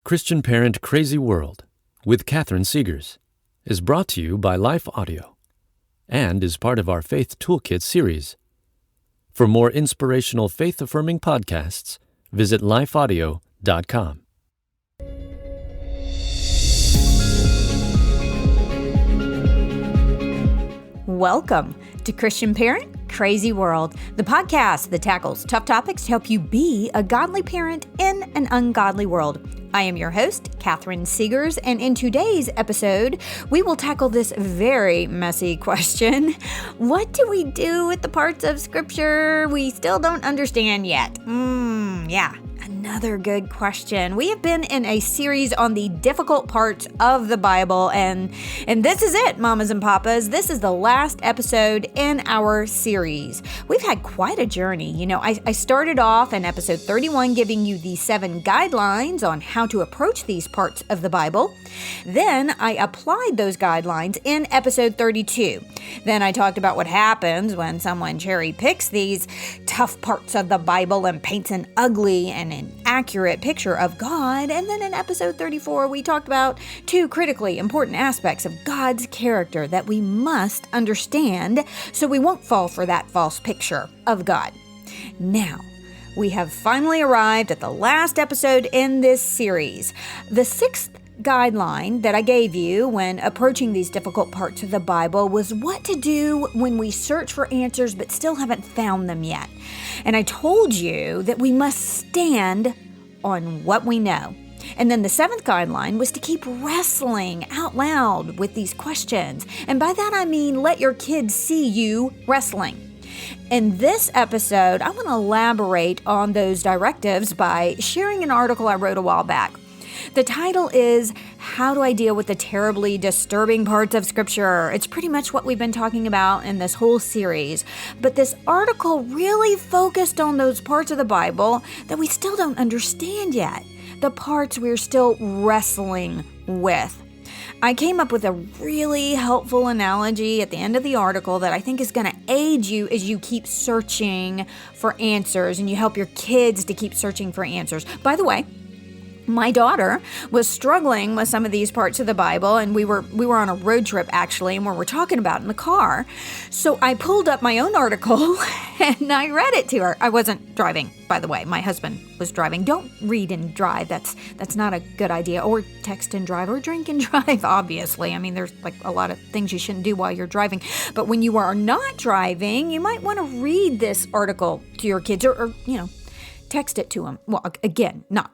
Christian Parent Crazy World with Catherine Segars is brought to you by Life Audio and is part of our Faith Toolkit series. For more inspirational faith-affirming podcasts, visit lifeaudio.com. Welcome to Christian Parent Crazy World, the podcast that tackles tough topics to help you be a godly parent in an ungodly world. I am your host, Catherine Segars, and in today's episode, we will tackle this very messy question. What do we do with the parts of Scripture we still don't understand yet? Another good question. We have been in a series on the difficult parts of the Bible, and this is it, mamas and papas. This is the last episode in our series. We've had quite a journey. I started off in episode 31 giving you the 7 guidelines on how to approach these parts of the Bible. Then I applied those guidelines in episode 32. Then I talked about what happens when someone cherry picks these tough parts of the Bible and paints an ugly and inaccurate picture of God. And then in episode 34, we talked about 2 critically important aspects of God's character that we must understand so we won't fall for that false picture of God. Now, we have finally arrived at the last episode in this series. The 6th guideline that I gave you when approaching these difficult parts of the Bible was what to do when we search for answers but still haven't found them yet. And I told you that we must stand on what we know. And then the 7th guideline was to keep wrestling out loud with these questions. And by that I mean let your kids see you wrestling. In this episode, I want to elaborate on those directives by sharing an article I wrote a while back. The title is, How Do I Deal with the Terribly Disturbing Parts of Scripture? It's pretty much what we've been talking about in this whole series. But this article really focused on those parts of the Bible that we still don't understand yet, the parts we're still wrestling with. I came up with a really helpful analogy at the end of the article that I think is going to aid you as you keep searching for answers and you help your kids to keep searching for answers. By the way, my daughter was struggling with some of these parts of the Bible, and we were on a road trip actually, and we were talking about it in the car. So I pulled up my own article and I read it to her. I wasn't driving, by the way. My husband was driving. Don't read and drive. That's not a good idea. Or text and drive or drink and drive, obviously. I mean, there's like a lot of things you shouldn't do while you're driving. But when you are not driving, you might want to read this article to your kids or text it to them. Well, again, not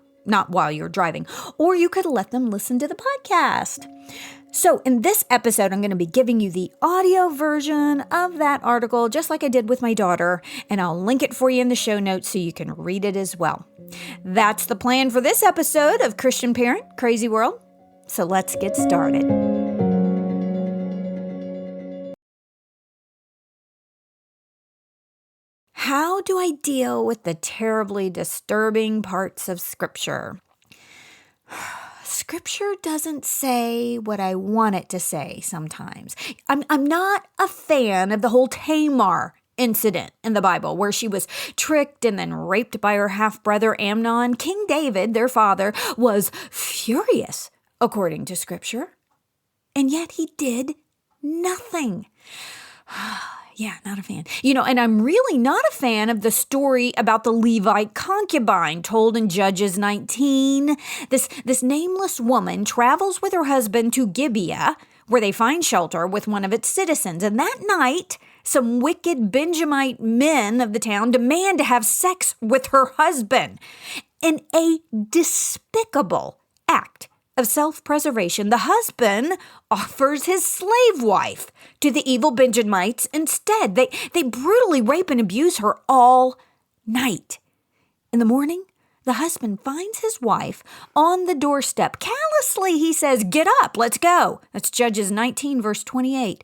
while you're driving, or you could let them listen to the podcast. So in this episode, I'm going to be giving you the audio version of that article, just like I did with my daughter, and I'll link it for you in the show notes so you can read it as well. That's the plan for this episode of Christian Parent Crazy World. So let's get started. How do I deal with the terribly disturbing parts of Scripture? Scripture doesn't say what I want it to say sometimes. I'm not a fan of the whole Tamar incident in the Bible where she was tricked and then raped by her half-brother Amnon. King David, their father, was furious, according to Scripture. And yet he did nothing. Yeah, not a fan. And I'm really not a fan of the story about the Levite concubine told in Judges 19. This nameless woman travels with her husband to Gibeah, where they find shelter with one of its citizens. And that night, some wicked Benjamite men of the town demand to have sex with her husband. In a despicable act of self-preservation, the husband offers his slave wife to the evil Benjamites instead. They brutally rape and abuse her all night. In the morning, the husband finds his wife on the doorstep. Callously, he says, "Get up, let's go." That's Judges 19, verse 28.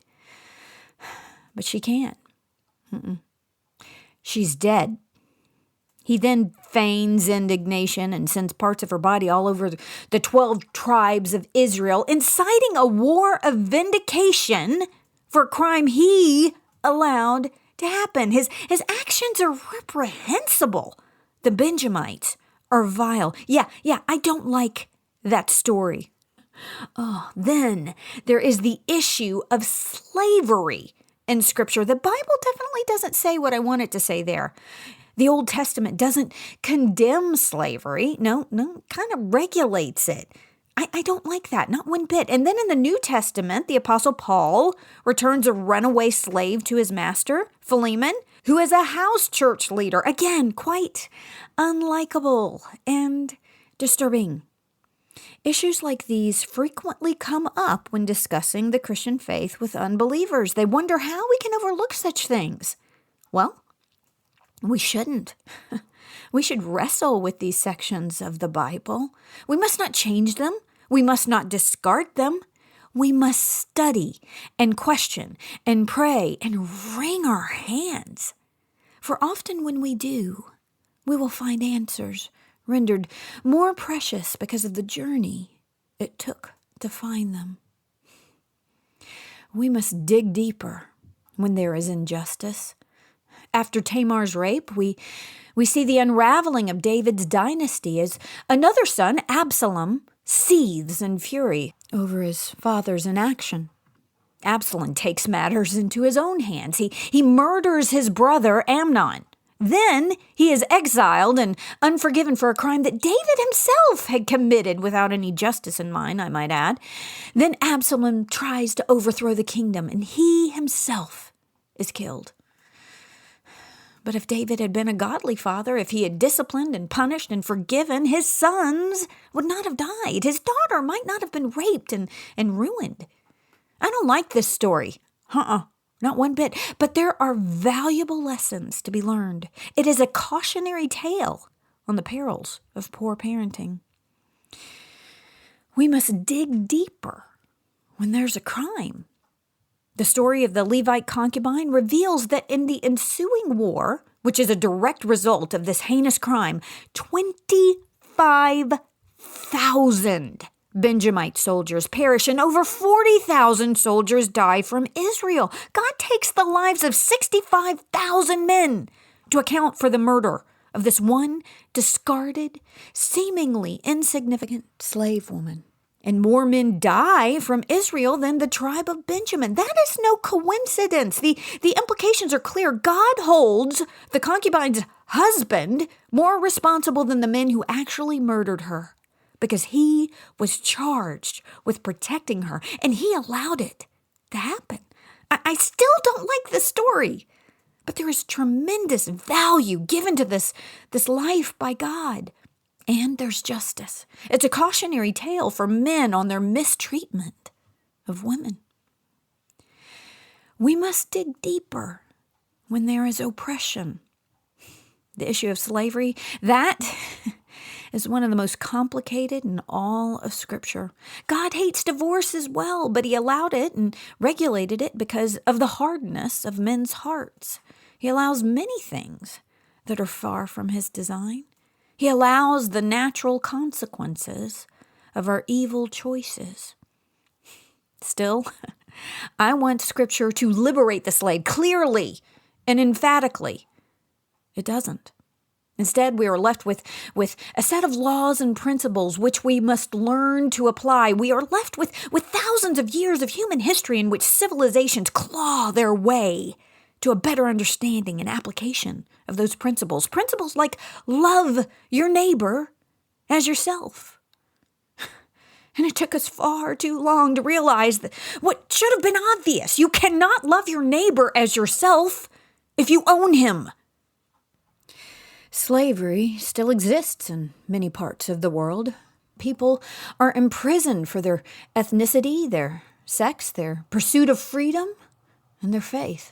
But she can't. She's dead. He then feigns indignation and sends parts of her body all over the 12 tribes of Israel, inciting a war of vindication for a crime he allowed to happen. His actions are reprehensible. The Benjamites are vile. Yeah, I don't like that story. Oh, then there is the issue of slavery in Scripture. The Bible definitely doesn't say what I want it to say there. The Old Testament doesn't condemn slavery. No, kind of regulates it. I don't like that, not one bit. And then in the New Testament, the Apostle Paul returns a runaway slave to his master, Philemon, who is a house church leader. Again, quite unlikable and disturbing. Issues like these frequently come up when discussing the Christian faith with unbelievers. They wonder how we can overlook such things. Well, we shouldn't. We should wrestle with these sections of the Bible. We must not change them. We must not discard them. We must study and question and pray and wring our hands. For often when we do, we will find answers rendered more precious because of the journey it took to find them. We must dig deeper when there is injustice. After Tamar's rape, we see the unraveling of David's dynasty as another son, Absalom, seethes in fury over his father's inaction. Absalom takes matters into his own hands. He murders his brother Amnon. Then he is exiled and unforgiven for a crime that David himself had committed without any justice in mind, I might add. Then Absalom tries to overthrow the kingdom, and he himself is killed. But if David had been a godly father, if he had disciplined and punished and forgiven, his sons would not have died. His daughter might not have been raped and ruined. I don't like this story. Not one bit. But there are valuable lessons to be learned. It is a cautionary tale on the perils of poor parenting. We must dig deeper when there's a crime. The story of the Levite concubine reveals that in the ensuing war, which is a direct result of this heinous crime, 25,000 Benjamite soldiers perish and over 40,000 soldiers die from Israel. God takes the lives of 65,000 men to account for the murder of this one discarded, seemingly insignificant slave woman. And more men die from Israel than the tribe of Benjamin. That is no coincidence. The implications are clear. God holds the concubine's husband more responsible than the men who actually murdered her, because he was charged with protecting her, and he allowed it to happen. I still don't like this story, but there is tremendous value given to this life by God. And there's justice. It's a cautionary tale for men on their mistreatment of women. We must dig deeper when there is oppression. The issue of slavery, that is one of the most complicated in all of Scripture. God hates divorce as well, but he allowed it and regulated it because of the hardness of men's hearts. He allows many things that are far from his design. He allows the natural consequences of our evil choices. Still, I want Scripture to liberate the slave clearly and emphatically. It doesn't. Instead, we are left with a set of laws and principles which we must learn to apply. We are left with thousands of years of human history in which civilizations claw their way to a better understanding and application of those principles. Principles like love your neighbor as yourself. And it took us far too long to realize that what should have been obvious. You cannot love your neighbor as yourself if you own him. Slavery still exists in many parts of the world. People are imprisoned for their ethnicity, their sex, their pursuit of freedom, and their faith.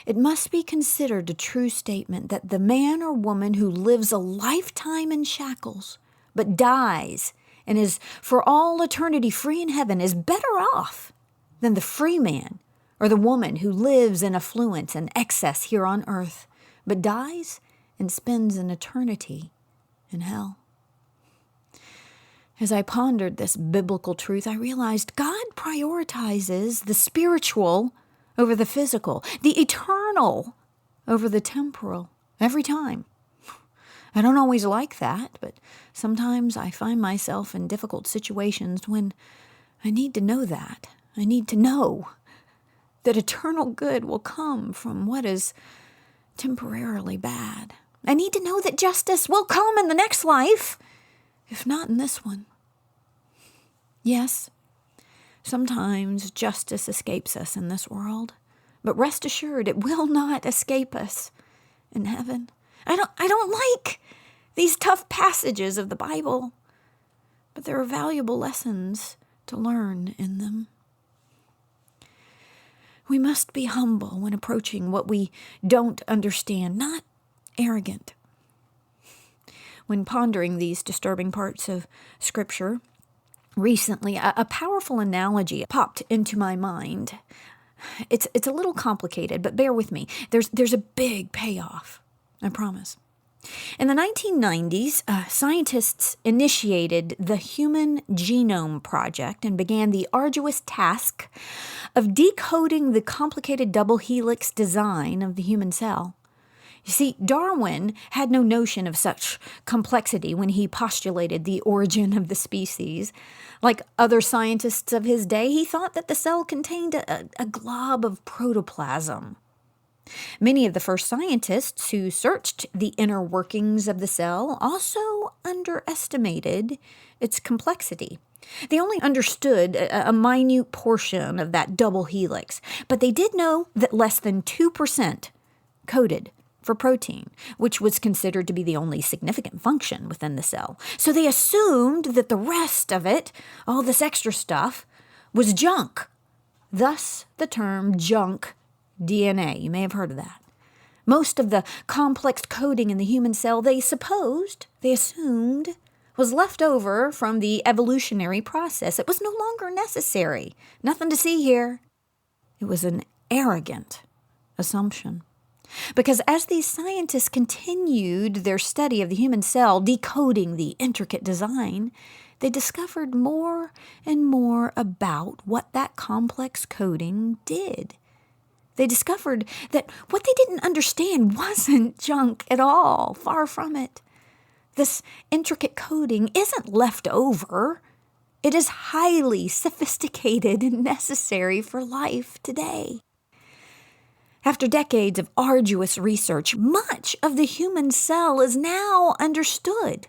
It must be considered a true statement that the man or woman who lives a lifetime in shackles but dies and is for all eternity free in heaven is better off than the free man or the woman who lives in affluence and excess here on earth but dies and spends an eternity in hell. As I pondered this biblical truth, I realized God prioritizes the spiritual over the physical, the eternal over the temporal, every time. I don't always like that, but sometimes I find myself in difficult situations when I need to know that. I need to know that eternal good will come from what is temporarily bad. I need to know that justice will come in the next life, if not in this one. Yes, sometimes justice escapes us in this world, but rest assured it will not escape us in heaven. I don't like these tough passages of the Bible, but there are valuable lessons to learn in them. We must be humble when approaching what we don't understand, not arrogant. When pondering these disturbing parts of Scripture, recently a powerful analogy popped into my mind. It's a little complicated, but bear with me. There's a big payoff, I promise. In the 1990s, scientists initiated the Human Genome Project and began the arduous task of decoding the complicated double helix design of the human cell. You see, Darwin had no notion of such complexity when he postulated the origin of the species. Like other scientists of his day, he thought that the cell contained a glob of protoplasm. Many of the first scientists who searched the inner workings of the cell also underestimated its complexity. They only understood a minute portion of that double helix, but they did know that less than 2% coded for protein, which was considered to be the only significant function within the cell. So they assumed that the rest of it, all this extra stuff, was junk. Thus the term junk DNA. You may have heard of that. Most of the complex coding in the human cell, they assumed, was left over from the evolutionary process. It was no longer necessary. Nothing to see here. It was an arrogant assumption. Because as these scientists continued their study of the human cell, decoding the intricate design, they discovered more and more about what that complex coding did. They discovered that what they didn't understand wasn't junk at all, far from it. This intricate coding isn't left over. It is highly sophisticated and necessary for life today. After decades of arduous research, much of the human cell is now understood.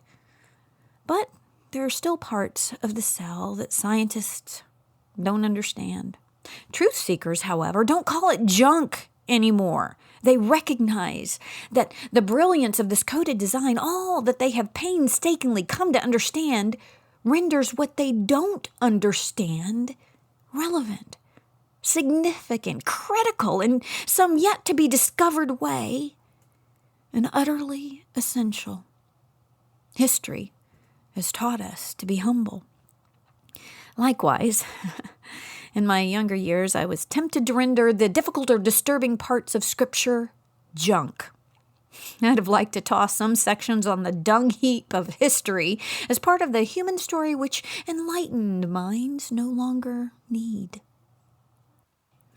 But there are still parts of the cell that scientists don't understand. Truth seekers, however, don't call it junk anymore. They recognize that the brilliance of this coded design, all that they have painstakingly come to understand, renders what they don't understand relevant, significant, critical, in some yet to be discovered way, and utterly essential. History has taught us to be humble. Likewise, in my younger years, I was tempted to render the difficult or disturbing parts of Scripture junk. I'd have liked to toss some sections on the dung heap of history as part of the human story which enlightened minds no longer need.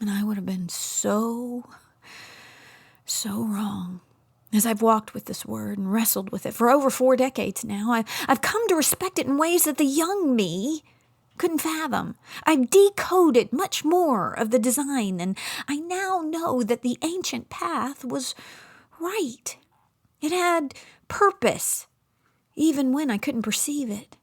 And I would have been so wrong. As I've walked with this word and wrestled with it for over 4 decades now, I've come to respect it in ways that the young me couldn't fathom. I've decoded much more of the design, and I now know that the ancient path was right. It had purpose, even when I couldn't perceive it.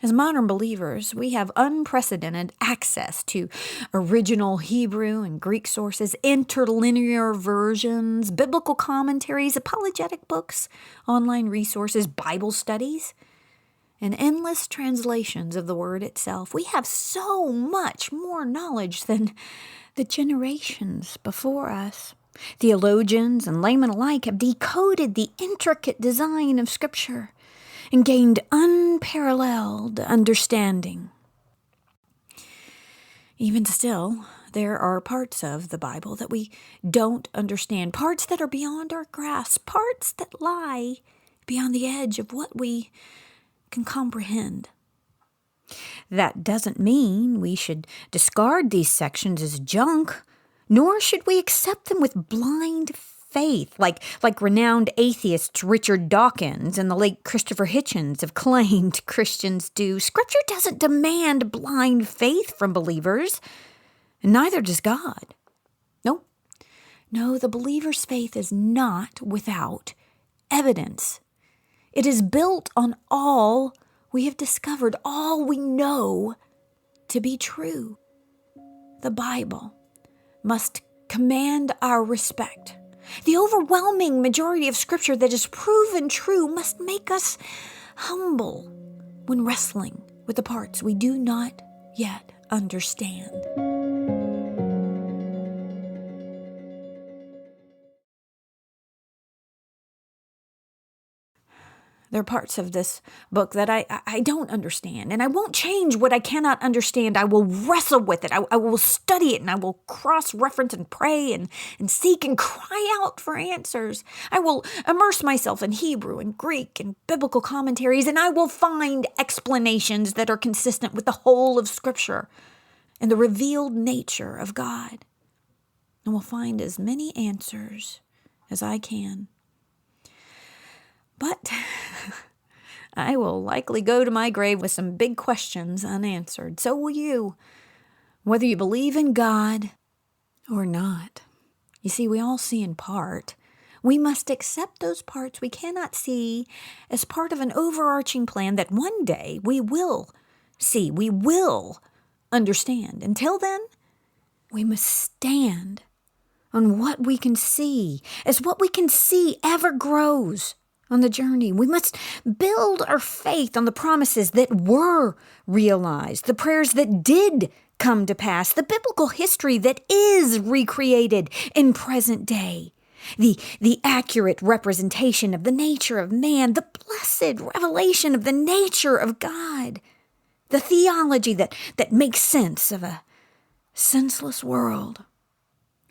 As modern believers, we have unprecedented access to original Hebrew and Greek sources, interlinear versions, biblical commentaries, apologetic books, online resources, Bible studies, and endless translations of the word itself. We have so much more knowledge than the generations before us. Theologians and laymen alike have decoded the intricate design of Scripture and gained unparalleled understanding. Even still, there are parts of the Bible that we don't understand, parts that are beyond our grasp, parts that lie beyond the edge of what we can comprehend. That doesn't mean we should discard these sections as junk, nor should we accept them with blind faith, like renowned atheists Richard Dawkins and the late Christopher Hitchens have claimed Christians do. Scripture doesn't demand blind faith from believers, and neither does God. No, the believer's faith is not without evidence. It is built on all we have discovered, all we know to be true. The Bible must command our respect. The overwhelming majority of Scripture that is proven true must make us humble when wrestling with the parts we do not yet understand. There are parts of this book that I don't understand, and I won't change what I cannot understand. I will wrestle with it. I will study it, and I will cross-reference and pray and seek and cry out for answers. I will immerse myself in Hebrew and Greek and biblical commentaries, and I will find explanations that are consistent with the whole of Scripture and the revealed nature of God. And will find as many answers as I can. But I will likely go to my grave with some big questions unanswered. So will you, whether you believe in God or not. You see, we all see in part. We must accept those parts we cannot see as part of an overarching plan that one day we will see, we will understand. Until then, we must stand on what we can see, as what we can see ever grows. On the journey, we must build our faith on the promises that were realized, the prayers that did come to pass, the biblical history that is recreated in present day, the accurate representation of the nature of man, the blessed revelation of the nature of God, the theology that makes sense of a senseless world.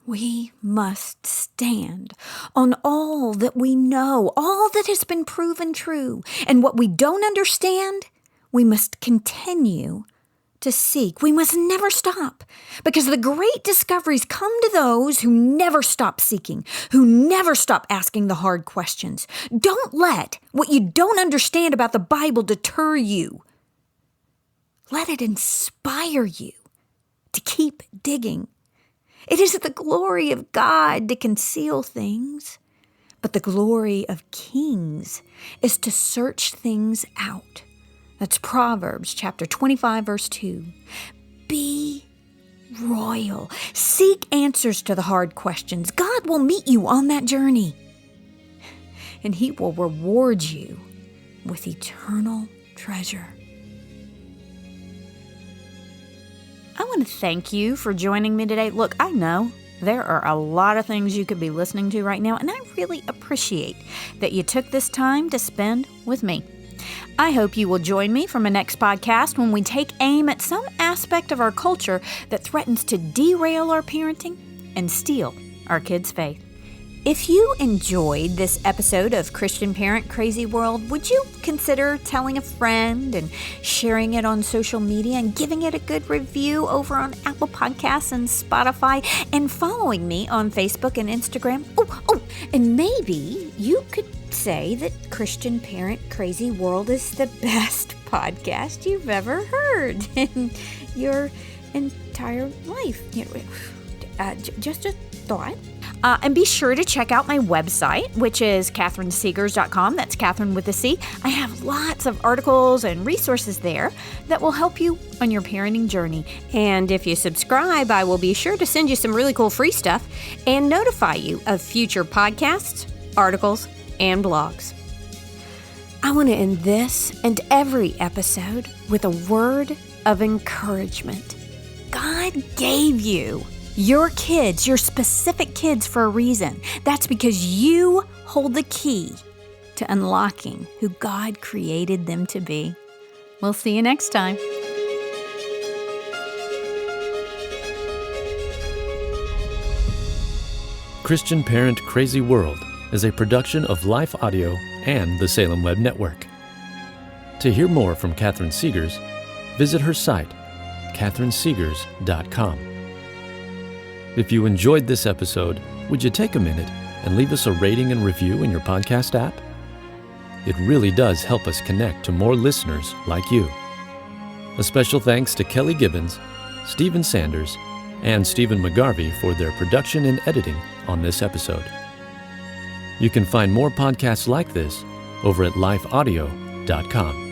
We must stand on all that we know, all that has been proven true. And what we don't understand, we must continue to seek. We must never stop, because the great discoveries come to those who never stop seeking, who never stop asking the hard questions. Don't let what you don't understand about the Bible deter you. Let it inspire you to keep digging. It is the glory of God to conceal things, but the glory of kings is to search things out. That's Proverbs chapter 25, verse 2. Be royal. Seek answers to the hard questions. God will meet you on that journey, and He will reward you with eternal treasure. I want to thank you for joining me today. Look, I know there are a lot of things you could be listening to right now, and I really appreciate that you took this time to spend with me. I hope you will join me for my next podcast when we take aim at some aspect of our culture that threatens to derail our parenting and steal our kids' faith. If you enjoyed this episode of Christian Parent Crazy World, would you consider telling a friend and sharing it on social media and giving it a good review over on Apple Podcasts and Spotify, and following me on Facebook and Instagram? And maybe you could say that Christian Parent Crazy World is the best podcast you've ever heard in your entire life. Just a thought. And be sure to check out my website, which is CatherineSegars.com. That's Catherine with a C. I have lots of articles and resources there that will help you on your parenting journey. And if you subscribe, I will be sure to send you some really cool free stuff and notify you of future podcasts, articles, and blogs. I want to end this and every episode with a word of encouragement. God gave you your kids, your specific kids, for a reason. That's because you hold the key to unlocking who God created them to be. We'll see you next time. Christian Parent Crazy World is a production of Life Audio and the Salem Web Network. To hear more from Catherine Segars, visit her site, CatherineSegars.com. If you enjoyed this episode, would you take a minute and leave us a rating and review in your podcast app? It really does help us connect to more listeners like you. A special thanks to Kelly Gibbons, Stephen Sanders, and Stephen McGarvey for their production and editing on this episode. You can find more podcasts like this over at lifeaudio.com.